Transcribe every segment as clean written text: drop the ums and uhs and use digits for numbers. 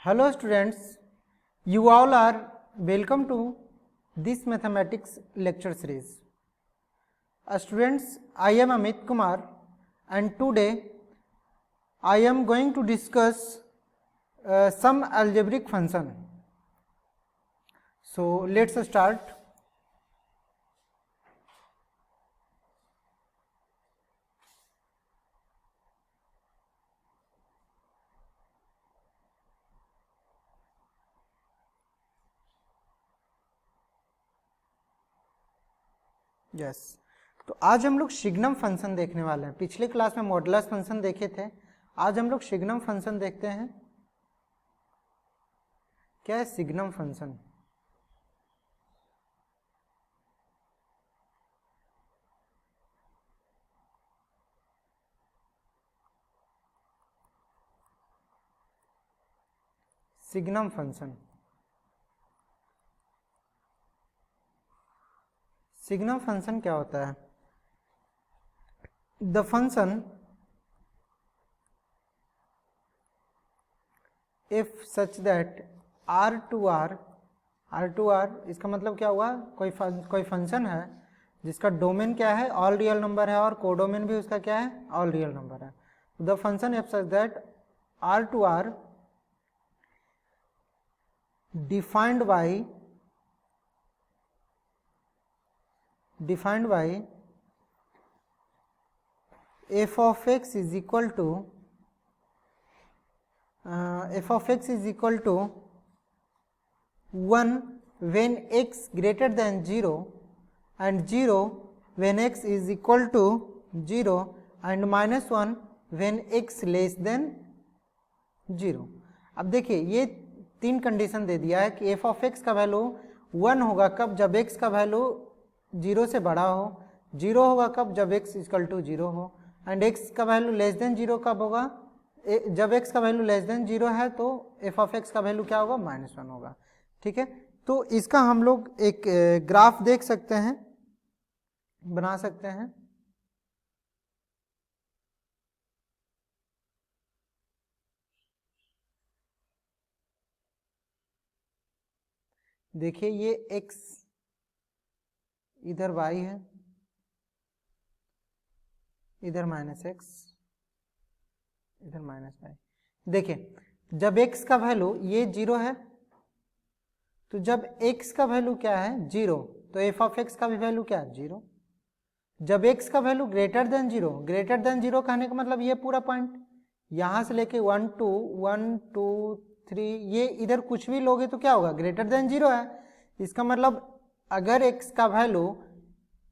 Hello students, you all are welcome to this mathematics lecture series. Students, I am Amit Kumar and today I am going to discuss some algebraic function. So let's start. Yes तो आज हम लोग signum function देखने वाले हैं। पिछले class में modulus function देखे थे, आज हम लोग सिग्नम फंक्शन देखते हैं। क्या है signum function? Signum function, signum function क्या होता है? The function if such that R to R इसका मतलब क्या हुआ? कोई फंक्शन है जिसका डोमेन क्या है? ऑल रियल नंबर है और कोडोमेन भी उसका क्या है? ऑल रियल नंबर है। The function if such that R to R defined by f of x is equal to 1 when x greater than 0 and 0 when x is equal to 0 and -1 when x less than 0। अब देखिए ये तीन condition दे दिया है कि f of x का value 1 होगा कब? जब x का वैल्यू 0 से बड़ा हो। 0 होगा कब? जब x इक्वल टू 0 हो। एंड x का वैल्यू लेस देन 0 कब होगा? जब x का वैल्यू लेस देन 0 है तो f ऑफ x का वैल्यू क्या होगा? -1 होगा। ठीक है, तो इसका हम लोग एक ग्राफ देख सकते हैं, बना सकते हैं। देखिए ये x, इधर y है, इधर -x, इधर -y। देखिए जब x का वैल्यू ये 0 है तो जब x का वैल्यू क्या है? 0, तो f ऑफ x का भी वैल्यू क्या है? 0। जब x का वैल्यू ग्रेटर देन 0 कहने का मतलब ये पूरा पॉइंट यहां से लेके 1 2 3 ये इधर कुछ भी लोगे तो क्या होगा? ग्रेटर देन 0 है। इसका मतलब अगर x का वैल्यू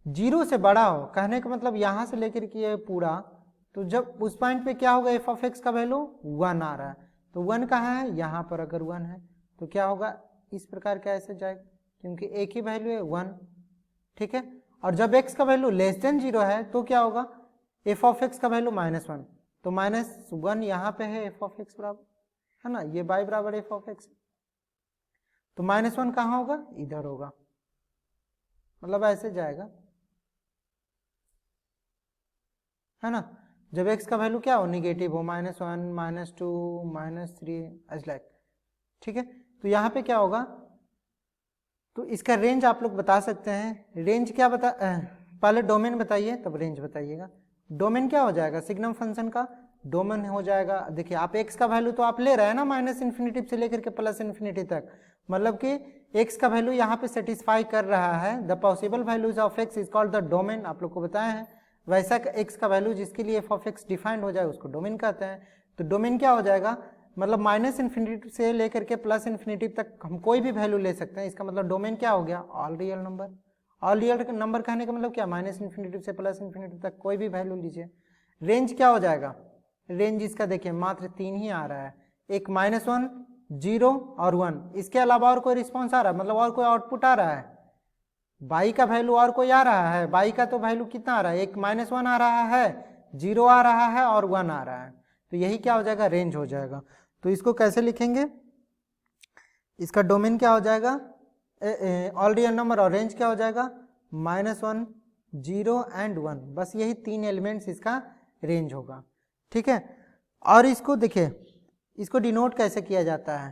0 से बड़ा हो, कहने का मतलब यहां से लेकर के ये पूरा, तो जब उस पॉइंट पे क्या होगा? f ऑफ x का वैल्यू 1 आ रहा है, तो 1 कहाँ है? यहाँ पर अगर 1 है तो क्या होगा? इस प्रकार का ऐसे जाएगा क्योंकि एक ही वैल्यू है 1। ठीक है, और जब x का वैल्यू लेस देन 0 है तो क्या होगा? f ऑफ x का वैल्यू -1, तो -1 यहाँ पे है f ऑफ x बराबर है ना, ये y बराबर f ऑफ x, तो -1 कहाँ होगा? इधर होगा, मतलब ऐसे जाएगा है ना। जब x का वैल्यू क्या हो? निगेटिव हो, -1 -2 -3 लाइक। ठीक है, तो यहाँ पे क्या होगा? तो इसका रेंज आप लोग बता सकते हैं। रेंज क्या पहले डोमेन बताइए तब रेंज बताइएगा। डोमेन क्या हो जाएगा? सिग्नम फंक्शन का डोमेन हो जाएगा। देखिए आप x का वैल्यू तो आप ले रहे हैं ना -इन्फिनिटी से लेकर के +इन्फिनिटी तक, मतलब कि x का वैल्यू यहाँ पे सेटिस्फाई कर रहा है। The possible values of x is called the domain, आप लोग को बताया है। वैसा x का वैल्यू जिसके लिए f ऑफ x डिफाइंड हो जाए उसको डोमेन कहते हैं। तो डोमेन क्या हो जाएगा? मतलब -इन्फिनिटी से लेकर के +इन्फिनिटी तक हम कोई भी वैल्यू ले सकते हैं। इसका मतलब डोमेन क्या हो गया? All real number. All real number कहने का मतलब क्या? -इन्फिनिटी से +इन्फिनिटी तक कोई भी वैल्यू लीजिए। रेंज क्या हो जाएगा? रेंज इसका देखिए मात्र 3 ही आ रहा है, एक -1 0 और 1, इसके अलावा और कोई रिस्पॉन्स आ रहा है? मतलब और कोई आउटपुट आ रहा है? y का वैल्यू और कोई आ रहा है? y का तो वैल्यू कितना आ रहा है? एक -1 आ रहा है, 0 आ रहा है और 1 आ रहा है, तो यही क्या हो जाएगा? रेंज हो जाएगा। तो इसको कैसे लिखेंगे? इसका डोमेन क्या हो जाएगा? ऑल रियल नंबर, और रेंज क्या हो जाएगा? -1 0 एंड 1, बस यही 3 एलिमेंट्स इसका रेंज होगा। ठीक है, और इसको देखिए, इसको डिनोट कैसे किया जाता है?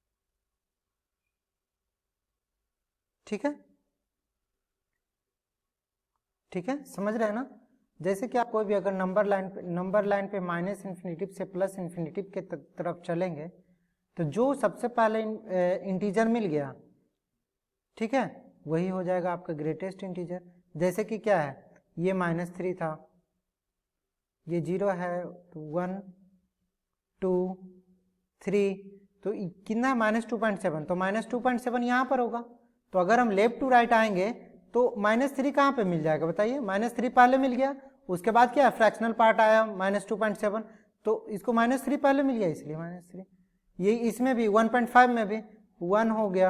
ठीक है, ठीक है, समझ रहे हैं ना। जैसे कि आप कोई भी अगर नंबर लाइन पे माइनस इन्फिनिटिव से प्लस इन्फिनिटिव के तरफ चलेंगे तो जो सबसे पहले इंटीजर मिल गया, ठीक है, वही हो जाएगा आपका ग्रेटेस्ट इंटीजर। जैसे कि क्या है, ये -3 था, ये 0 है, तो 1 2 3, तो कितना -2.7, तो -2.7 यहाँ पर होगा। तो अगर हम लेफ्ट टू राइट आएंगे तो -3 कहाँ पे मिल जाएगा बताइए, -3 पहले मिल गया, उसके बाद क्या है, फ्रैक्शनल पार्ट आया -2.7, तो इसको -3 पहले मिल गया इसलिए -3। ये इसमें भी 1.5 में भी 1 हो गया,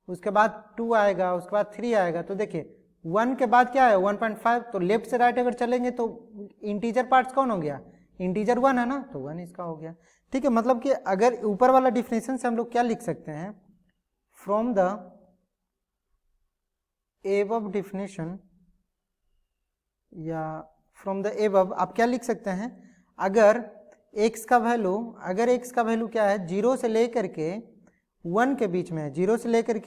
उसके बाद 2 आएगा, उसके बाद 3 आएगा। तो देखिए 1 के बाद क्या है 1.5, तो लेफ्ट से राइट अगर चलेंगे तो इंटीजर पार्ट्स कौन हो गया, इंटीजर 1 है ना, तो 1 इसका हो गया। ठीक है, मतलब कि अगर ऊपर वाला डिफिनेशन से हम लोग क्या लिख सकते हैं, फ्रॉम द एबव डिफिनेशन या फ्रॉम द एबव आप क्या लिख सकते हैं, अगर x का वैल्यू क्या है, 0 से लेकर के 1 के बीच में है, 0 से लेकर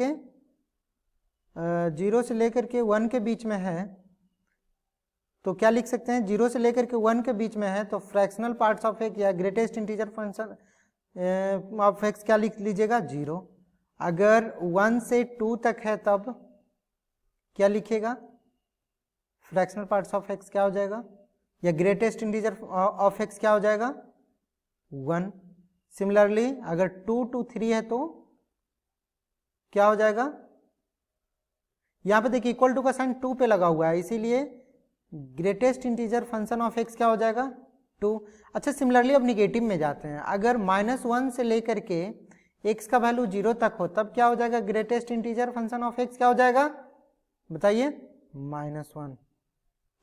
के 1 के बीच में है, तो क्या लिख सकते हैं, 0 से लेकर के 1 के बीच में है, तो फ्रैक्शनल पार्ट्स ऑफ एक्स या greatest integer function of x क्या लिख लीजिएगा, 0। अगर 1 से 2 तक है तब क्या लिखिएगा, फ्रैक्शनल पार्ट्स ऑफ एक्स क्या हो जाएगा, या ग्रेटेस्ट इंटीजर ऑफ एक्स क्या हो जाएगा, 1। सिमिलरली अगर 2 to 3 है तो क्या हो जाएगा, यहां पे देखिए इक्वल टू का साइन 2 पे लगा हुआ है, इसीलिए greatest integer function of x क्या हो जाएगा, 2। अच्छा, सिमिलरली अब निगेटिव में जाते हैं, अगर -1 से लेकर के एक्स का वैल्यू 0 तक हो तब क्या हो जाएगा, greatest integer function of x क्या हो जाएगा बताइए, -1।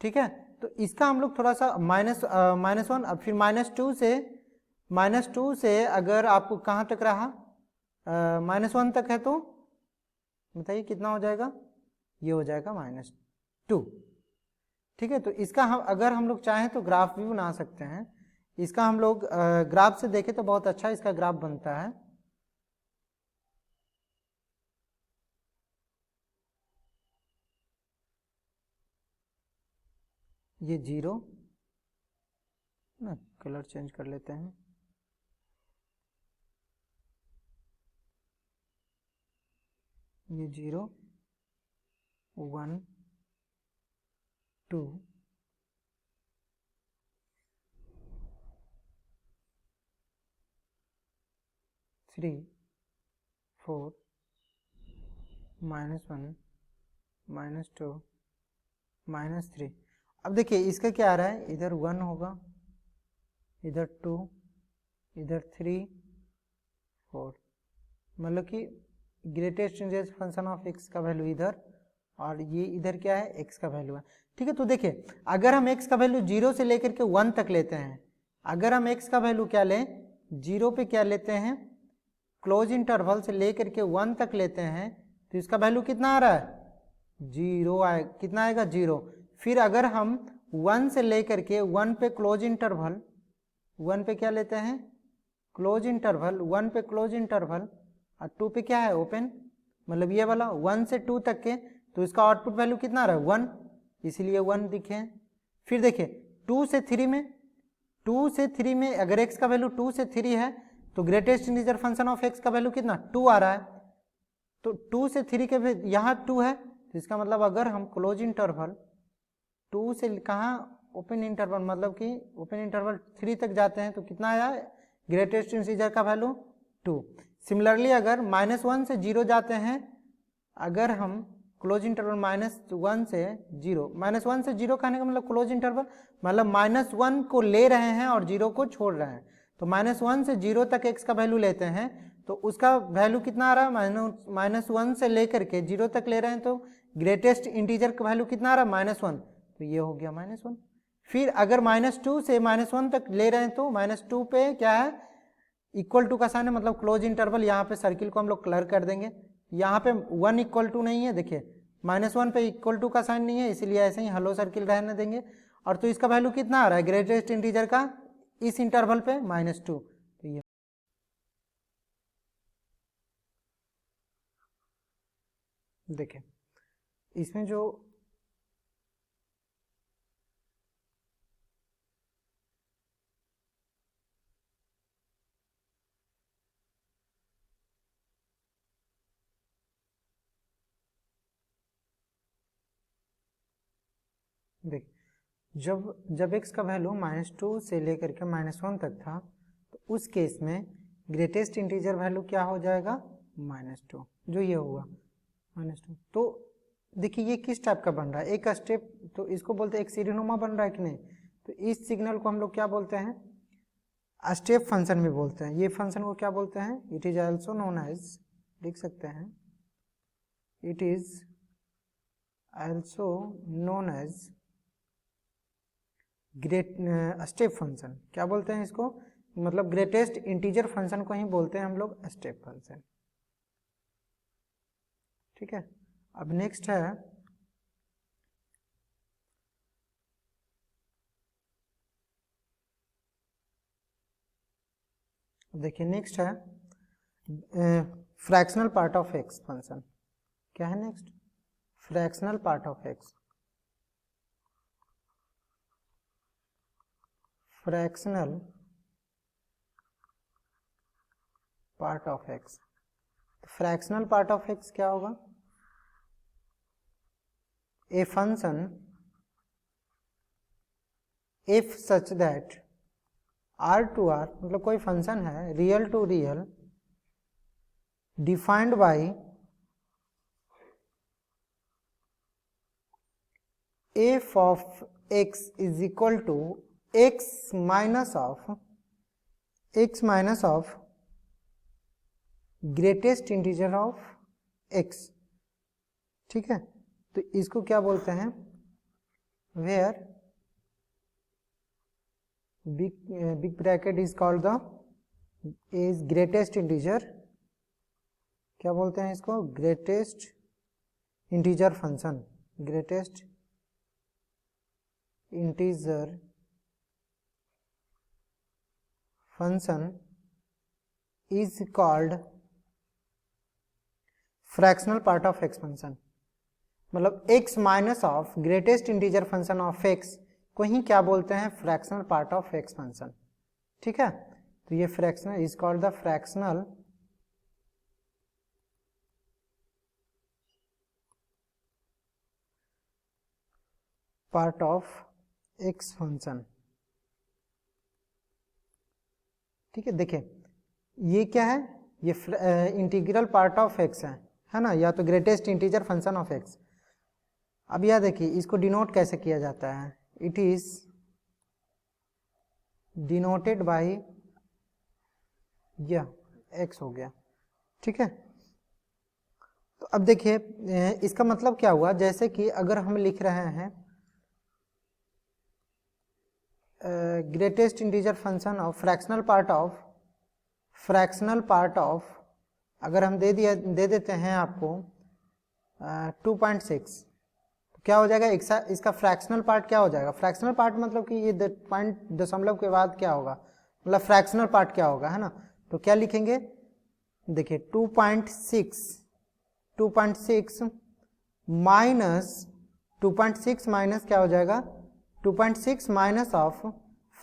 ठीक है, तो इसका हम लोग थोड़ा सा -1, अब फिर -2 से अगर आपको कहाँ तक रहा, -1 तक है तो बताइए कितना हो जाएगा, ये हो जाएगा -2। ठीक है, तो इसका अगर हम लोग चाहें तो ग्राफ भी बना सकते हैं, इसका हम लोग ग्राफ से देखें तो बहुत अच्छा इसका ग्राफ बनता है। ये 0 ना, कलर चेंज कर लेते हैं, ये 0 1 2 3 4 -1 -2 -3। अब देखिए इसका क्या आ रहा है, इधर 1 होगा, इधर 2, इधर 3 4, मतलब कि greatest integer function of x का वैल्यू इधर, और ये इधर क्या है, एक्स का वैल्यू है। ठीक है, तो देखिए अगर हम एक्स का वैल्यू 0 से लेकर के 1 तक लेते हैं, अगर हम एक्स का वैल्यू क्या लें, 0 पे क्या लेते हैं, क्लोज इंटरवल से लेकर के 1 तक लेते हैं, तो इसका वैल्यू कितना आ रहा है, 0 आए, कितना आएगा 0। फिर अगर हम 1 से लेकर के 1 पे क्लोज इंटरवल, 1 पे क्या लेते हैं, क्लोज इंटरवल, 1 पे क्लोज इंटरवल और 2 पे क्या है, ओपन, मतलब ये वाला 1 से 2 तक के, तो इसका आउटपुट वैल्यू कितना आ रहा है, 1, इसीलिए 1 दिखे। फिर देखिए 2 से 3 में अगर x का वैल्यू 2 से 3 है तो greatest integer function of x का वैल्यू कितना, 2 आ रहा है, तो 2 से 3 के यहाँ 2 है, तो इसका मतलब अगर हम क्लोज इंटरवल 2 से कहाँ, ओपन इंटरवल, मतलब कि ओपन इंटरवल 3 तक जाते हैं तो कितना आया, ग्रेटेस्ट इंटीजर का वैल्यू 2। सिमिलरली अगर -1 से 0 जाते हैं, अगर हम क्लोज इंटरवल -1 से 0, -1 से 0 कहने का मतलब क्लोज इंटरवल मतलब -1 को ले रहे हैं और 0 को छोड़ रहे हैं, तो -1 से 0 तक x का वैल्यू लेते हैं, तो उसका वैल्यू कितना आ रहा है, -1 से लेकर के 0 तक ले रहे हैं, तो ग्रेटेस्ट इंटीजर का वैल्यू कितना आ रहा है, -1, तो ये हो गया -1। फिर अगर -2 से -1 तक ले रहे हैं तो -2 पे क्या है, इक्वल टू का साइन है, मतलब क्लोज इंटरवल, यहाँ पे सर्किल को हम लोग कलर कर देंगे, यहाँ पे 1 इक्वल टू नहीं है, देखिए -1 पे इक्वल टू का साइन नहीं है, इसीलिए ऐसे ही हेलो सर्किल रहने देंगे, और तो इसका वैल्यू कितना आ रहा है ग्रेटेस्ट इंटीजर का इस इंटरवल पे, -2, तो ये देखिए इसमें जो देखिए जब x का वैल्यू -2 से लेकर के -1 तक था, तो उस केस में ग्रेटेस्ट इंटीजर वैल्यू क्या हो जाएगा, -2, जो ये हुआ -2। तो देखिए ये किस टाइप का बन रहा है, एक स्टेप, तो इसको बोलते हैं एक सीरीनुमा बन रहा है कि नहीं। तो इस सिग्नल को हम लोग क्या बोलते हैं, स्टेप फंक्शन भी बोलते हैं। ये फंक्शन को क्या बोलते हैं, it is also known as, लिख सकते हैं, it is also known as great step function. क्या बोलते हैं इसको, मतलब ग्रेटेस्ट इंटीजर फंक्शन को ही बोलते हैं हम लोग स्टेप फंक्शन। ठीक है, अब नेक्स्ट है देखिए, नेक्स्ट है fractional part of x function. क्या है next, fractional part of x, fractional part of x. Fractional part of x क्या होगा, a function if such that R to R, मतलब कोई फंक्शन है real to real defined by f of x is equal to x minus of greatest integer of x. ठीक है, तो इसको क्या बोलते हैं, where big bracket is called the is greatest integer, क्या बोलते हैं इसको, greatest integer function, greatest integer function is called fractional part of x function. मतलब x minus of greatest integer function of x को ही क्या बोलते हैं, fractional part of x function. ठीक है, तो ये fractional is called the fractional part of x function. ठीक है, देखिए ये क्या है, ये इंटीग्रल पार्ट ऑफ एक्स है ना, या तो greatest integer function of x. अब यह देखिए इसको डिनोट कैसे किया जाता है, इट इज डिनोटेड बाय यह एक्स हो गया। ठीक है, तो अब देखिए इसका मतलब क्या हुआ, जैसे कि अगर हम लिख रहे हैं greatest integer function of fractional part of अगर हम दे देते हैं आपको 2.6, तो क्या हो जाएगा, इसका फ्रैक्शनल पार्ट क्या हो जाएगा, फ्रैक्शनल पार्ट मतलब कि ये पॉइंट दशमलव के बाद क्या होगा, मतलब फ्रैक्शनल पार्ट क्या होगा, है ना। तो क्या लिखेंगे, देखिए 2.6 माइनस 2.6 माइनस क्या हो जाएगा, 2.6 minus of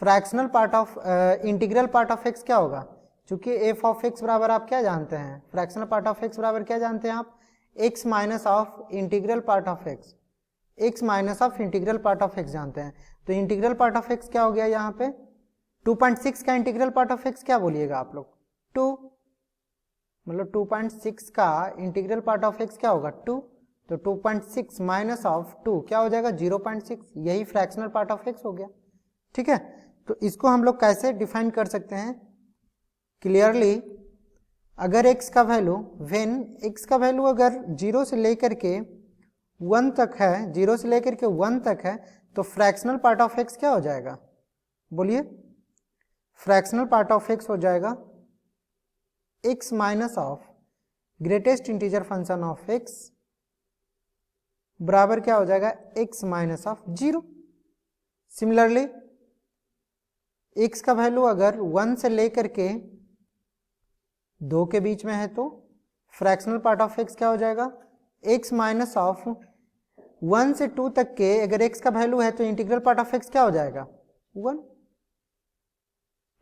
fractional part of integral part of x क्या होगा, चूंकि एफ ऑफ एक्स बराबर आप क्या जानते हैं, फ्रैक्शनल पार्ट ऑफ एक्स बराबर क्या जानते हैं आप, x minus of integral part of x, x minus of integral part of x जानते हैं। तो इंटीग्रल पार्ट ऑफ एक्स क्या हो गया यहाँ पे, 2.6 का इंटीग्रल पार्ट ऑफ एक्स क्या बोलिएगा आप लोग, 2, मतलब 2.6 का इंटीग्रल पार्ट ऑफ एक्स क्या होगा 2, तो 2.6 माइनस ऑफ 2 क्या हो जाएगा 0.6, यही फ्रैक्शनल पार्ट ऑफ एक्स हो गया। ठीक है, तो इसको हम लोग कैसे डिफाइन कर सकते हैं क्लियरली, अगर x का वैल्यू x का वैल्यू अगर 0 से लेकर के 1 तक है, 0 से लेकर के 1 तक है, तो फ्रैक्शनल पार्ट ऑफ x क्या हो जाएगा, बोलिए, फ्रैक्शनल पार्ट ऑफ x हो जाएगा x minus of greatest integer function of x बराबर क्या हो जाएगा, x minus of 0। Similarly x का वैल्यू अगर 1 से लेकर के 2 के बीच में है, तो फ्रैक्शनल पार्ट ऑफ x क्या हो जाएगा, x माइनस ऑफ 1 से 2 तक के अगर x का वैल्यू है तो इंटीग्रल पार्ट ऑफ x क्या हो जाएगा 1।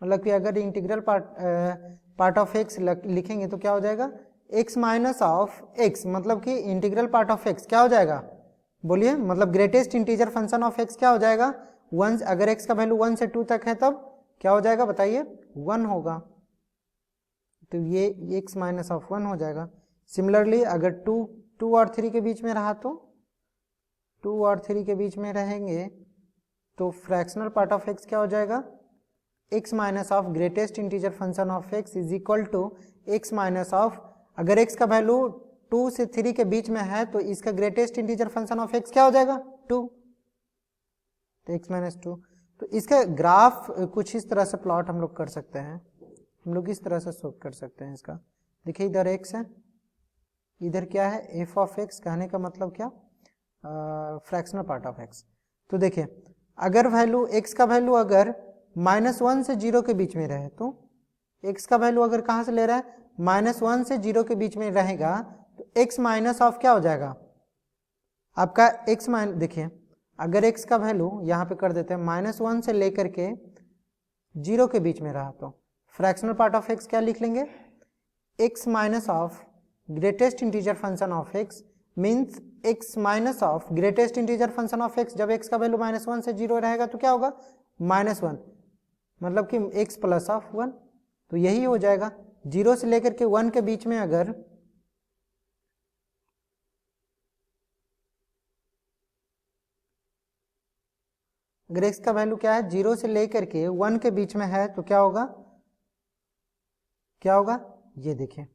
मतलब कि अगर इंटीग्रल पार्ट ऑफ x लिखेंगे तो क्या हो जाएगा x माइनस ऑफ x, मतलब कि इंटीग्रल पार्ट ऑफ x क्या हो जाएगा, बोलिए, मतलब greatest integer function of x क्या हो जाएगा 1। अगर x का वैल्यू 1 से 2 तक है तब क्या हो जाएगा बताइए 1 होगा, तो ये x माइनस ऑफ 1 हो जाएगा। सिमिलरली अगर 2 और 3 के बीच में रहा तो 2 और 3 के बीच में रहेंगे तो फ्रैक्शनल पार्ट ऑफ x क्या हो जाएगा x minus of greatest integer function of x is equal to x minus of, अगर x का वैल्यू 2 से 3 के बीच में है तो इसका greatest integer function of x क्या हो जाएगा 2, तो x माइनस 2। तो इसका ग्राफ कुछ इस तरह से प्लॉट हम लोग कर सकते हैं, हम लोग इस तरह से शो कर सकते हैं इसका। देखिए इधर x है, इधर क्या है f ऑफ x, कहने का मतलब क्या फ्रैक्शनल पार्ट ऑफ x। तो देखिए अगर वैल्यू x का वैल्यू अगर -1 से 0 के बीच में रहे तो x का वैल्यू अगर कहाँ से ले रहा है -1 से 0 के बीच में रहेगा तो x माइनस ऑफ क्या हो जाएगा आपका x माइनस, देखिए अगर x का वैल्यू यहाँ पे कर देते हैं -1 से लेकर के 0 के बीच में रहा तो फ्रैक्शनल पार्ट ऑफ x क्या लिख लेंगे x minus of greatest integer function of x means x minus of greatest integer function of x। जब x का वैल्यू -1 से 0 रहेगा तो क्या होगा -1, मतलब कि x प्लस ऑफ 1, तो यही हो जाएगा। 0 से लेकर के 1 के बीच में अगर x का वैल्यू क्या है 0 से लेकर के 1 के बीच में है तो क्या होगा, क्या होगा, ये देखिए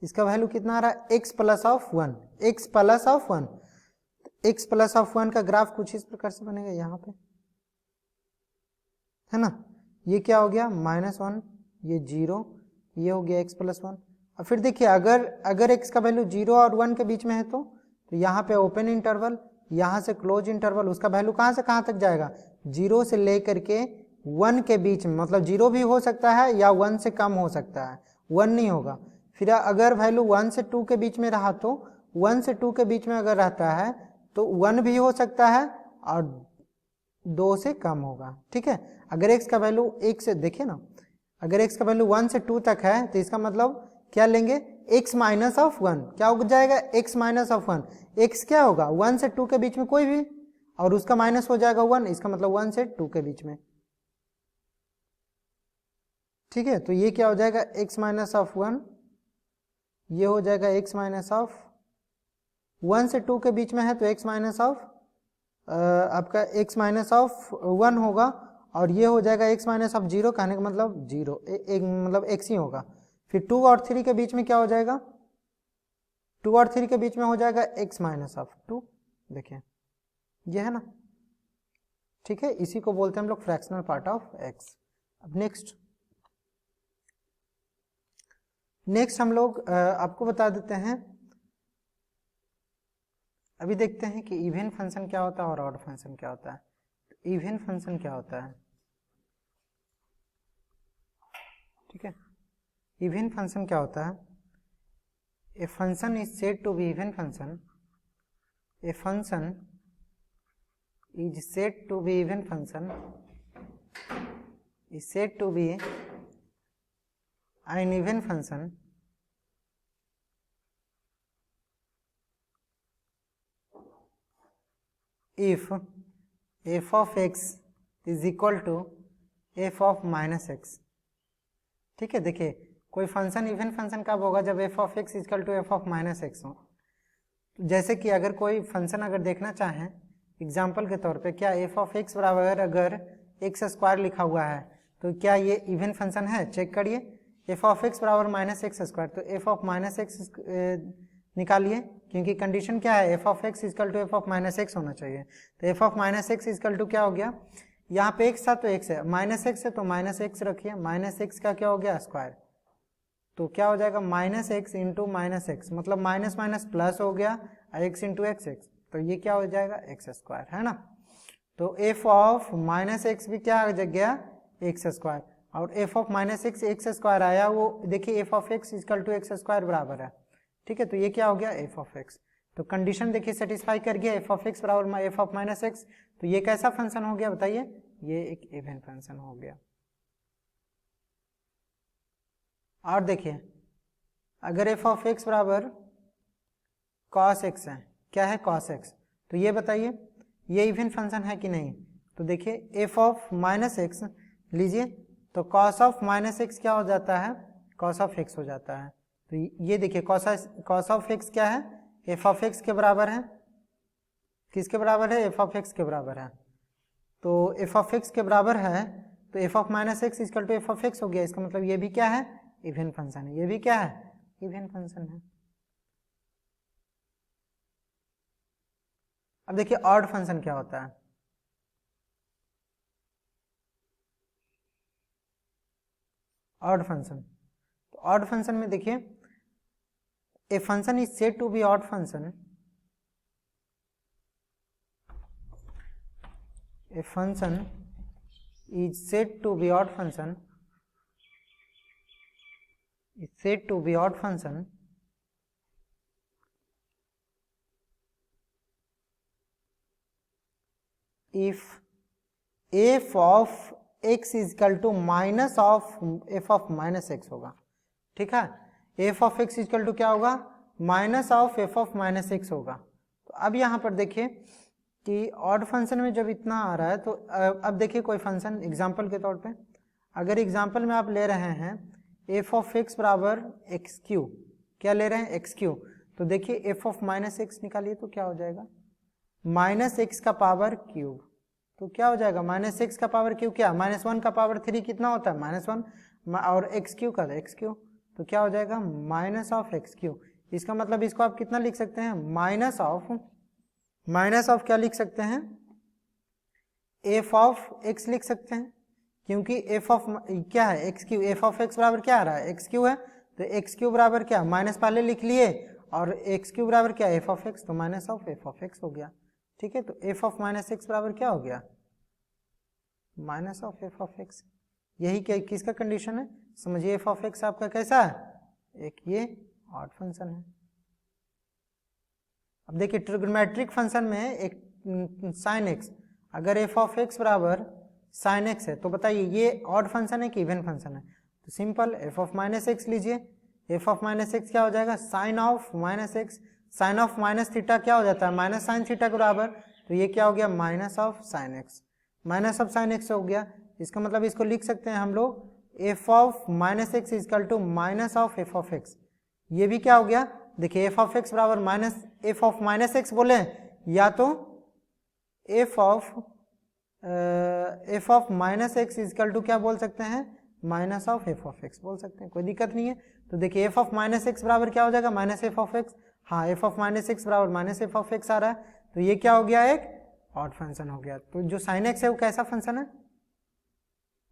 इसका वैल्यू कितना आ रहा है x plus of 1, x plus of 1, x plus of 1 का ग्राफ कुछ इस प्रकार से बनेगा यहाँ पे, है ना। ये क्या हो गया -1, ये 0, ये हो गया x प्लस 1। और फिर देखिए अगर x का वैल्यू 0 और 1 के बीच में है तो यहाँ पे ओपन इंटरवल, यहाँ से क्लोज इंटरवल, उसका वैल्यू कहाँ से कहाँ तक जाएगा 0 से लेकर के 1 के बीच में, मतलब 0 भी हो सकता है या 1 से कम हो सकता है, 1 नहीं होगा। फिर अगर वैल्यू 1 से 2 के बीच में रहा तो 1 से 2 के बीच में अगर रहता है तो 1 भी हो सकता है और 2 से कम होगा, ठीक है। अगर x का वैल्यू 1 से, देखिए ना, अगर x का वैल्यू 1 से 2 तक है तो इसका मतलब क्या लेंगे x माइनस ऑफ 1, क्या हो जाएगा x माइनस ऑफ 1, x क्या होगा 1 से 2 के बीच में कोई भी और उसका माइनस हो जाएगा 1, इसका मतलब 1 से 2 के बीच में, ठीक है। तो ये क्या हो जाएगा x माइनस ऑफ 1, ये हो जाएगा x माइनस ऑफ 1 से 2 के बीच में है तो x माइनस ऑफ आपका x माइनस ऑफ 1 होगा और ये हो जाएगा x माइनस ऑफ 0, कहने का मतलब 0 मतलब x ही होगा। फिर 2 और 3 के बीच में क्या हो जाएगा 2 और 3 के बीच में हो जाएगा x माइनस ऑफ 2, देखिए ये है ना, ठीक है। इसी को बोलते हैं हम लोग फ्रैक्शनल पार्ट ऑफ x। अब नेक्स्ट हम लोग आपको बता देते हैं, अभी देखते हैं कि इवन फंक्शन क्या होता है और ऑड फंक्शन क्या होता है। तो इवन फंक्शन क्या होता है, ठीक है। इवन फंक्शन क्या होता है, a function is said to be even function, a function is said to be even function is said to be an even function if f of x is equal to f of minus x, ठीक है। देखिए कोई function even function कब होगा जब f of x equal to f of minus x हो। जैसे कि अगर कोई फंक्शन अगर देखना चाहें एग्जाम्पल के तौर पे, क्या f of x बराबर अगर x स्क्वायर लिखा हुआ है तो क्या ये इवन फंक्शन है, चेक करिए। f ऑफ x बराबर माइनस एक्स स्क्वायर, तो f ऑफ माइनस एक्स निकालिए, क्योंकि कंडीशन क्या है f of x equal to f of minus x होना चाहिए। तो f of minus x equal to क्या हो गया, यहाँ पे x था तो x है, माइनस एक्स है तो माइनस एक्स रखिए, माइनस एक्स का क्या हो गया स्क्वायर, तो क्या हो जाएगा minus x into minus x, मतलब माइनस माइनस प्लस हो गया x इंटू एक्स, तो ये क्या हो जाएगा एक्स स्क्वायर, है ना। तो f ऑफ माइनस एक्स भी क्या आ गया एक्स स्क्वायर, और f of minus x x square आया, वो देखिए f of x equal to x square बराबर है ठीक है, तो ये क्या हो गया एफ ऑफ एक्स। तो कंडीशन देखिए सेटिस्फाई कर गया, एफ ऑफ एक्स बराबर एफ ऑफ माइनस एक्स। तो ये कैसा फंक्शन हो गया बताइए, ये एक इवन फंक्शन हो गया। और देखिए अगर एफ ऑफ एक्स बराबर कॉस एक्स है, क्या है कॉस एक्स, तो ये बताइए ये इवन फंक्शन है कि नहीं। तो देखिए एफ ऑफ माइनस एक्स लीजिए, तो कॉस ऑफ माइनस एक्स क्या हो जाता है, कॉस ऑफ एक्स हो जाता है। तो ये देखिए कॉस ऑफ एक्स क्या है, एफ ऑफ एक्स के बराबर है, किसके बराबर है, एफ ऑफ एक्स के बराबर है। तो एफ ऑफ एक्स के बराबर है, तो f of minus x equal to f of x हो गया। इसका मतलब ये भी क्या है, इवन फंक्शन है, ये भी क्या है, इवन फंक्शन है। अब देखिए ऑड फंक्शन क्या होता है, ऑड फंक्शन। तो ऑड फंक्शन में देखिए a function is said to be odd function, a function is said to be odd function, is said to be odd function if f of x is equal to minus of f of minus x होगा। ठीक है, f of x is equal to क्या होगा, minus of f of minus x होगा। तो अब यहाँ पर देखिए कि ऑड फंक्शन में जब इतना आ रहा है, तो अब देखिए कोई फंक्शन एग्जांपल के तौर पे, अगर एग्जांपल में आप ले रहे हैं एफ ऑफ एक्स बराबर एक्स क्यू, क्या ले रहे हैं एक्स क्यू, तो देखिए एफ ऑफ माइनस एक्स निकालिए तो क्या हो जाएगा, माइनस एक्स का पावर क्यूब। तो क्या हो जाएगा, माइनस एक्स का पावर क्यूब, क्या माइनस वन का पावर थ्री कितना होता है माइनस वन, और एक्स क्यू का एक्स क्यू, तो क्या हो जाएगा माइनस ऑफ एक्स क्यू। इसका मतलब इसको आप कितना लिख सकते हैं, माइनस ऑफ क्या लिख सकते हैं, एफ ऑफ एक्स लिख सकते हैं, क्योंकि एफ ऑफ क्या है x Q, F of x बराबर क्या आ रहा है एक्स क्यू है, तो एक्स क्यू बराबर क्या, माइनस पहले लिख लिए और एक्स क्यू बराबर क्या एफ ऑफ एक्स, तो minus of f of x हो गया। ठीक है, तो एफ ऑफ माइनस एक्स बराबर क्या हो गया, minus of f of x. यही क्या किसका कंडीशन है, समझिए एफ ऑफ एक्स आपका कैसा है, एक ये ऑड फंक्शन है। अब देखिए ट्रिग्नोमेट्रिक फंक्शन में एक साइन एक्स, अगर एफ ऑफ एक्स बराबर साइन एक्स है, तो बताइए ये ऑड फंक्शन है कि इवन फंक्शन है, तो simple f of minus x लीजिए, एफ ऑफ माइनस एक्स क्या हो जाएगा, sine of minus x, sine of minus theta क्या हो जाता है, माइनस साइन थीटा के बराबर, तो ये क्या हो गया minus of sine x, minus of sine x हो गया। इसका मतलब इसको लिख सकते हैं हम लोग f of minus x equal to minus of f of x. ये भी क्या हो गया, देखिए एफ ऑफ एक्स बराबर minus f of minus x बोले, या तो f of minus x equal to क्या बोल सकते हैं, minus of f of x बोल सकते हैं, कोई दिक्कत नहीं है। तो देखिए एफ ऑफ माइनस एक्स बराबर क्या हो जाएगा, माइनस एफ ऑफ एक्स, हाँ एफ ऑफ माइनस एक्स बराबर माइनस एफ ऑफ एक्स आ रहा है, तो ये क्या हो गया एक ऑड फंक्शन हो गया। तो जो साइन एक्स है वो कैसा फंक्शन है,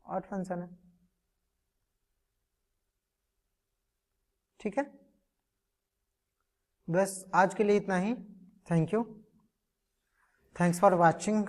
ऑड फंक्शन है। ठीक है, बस आज के लिए इतना ही, thank you, thanks for watching.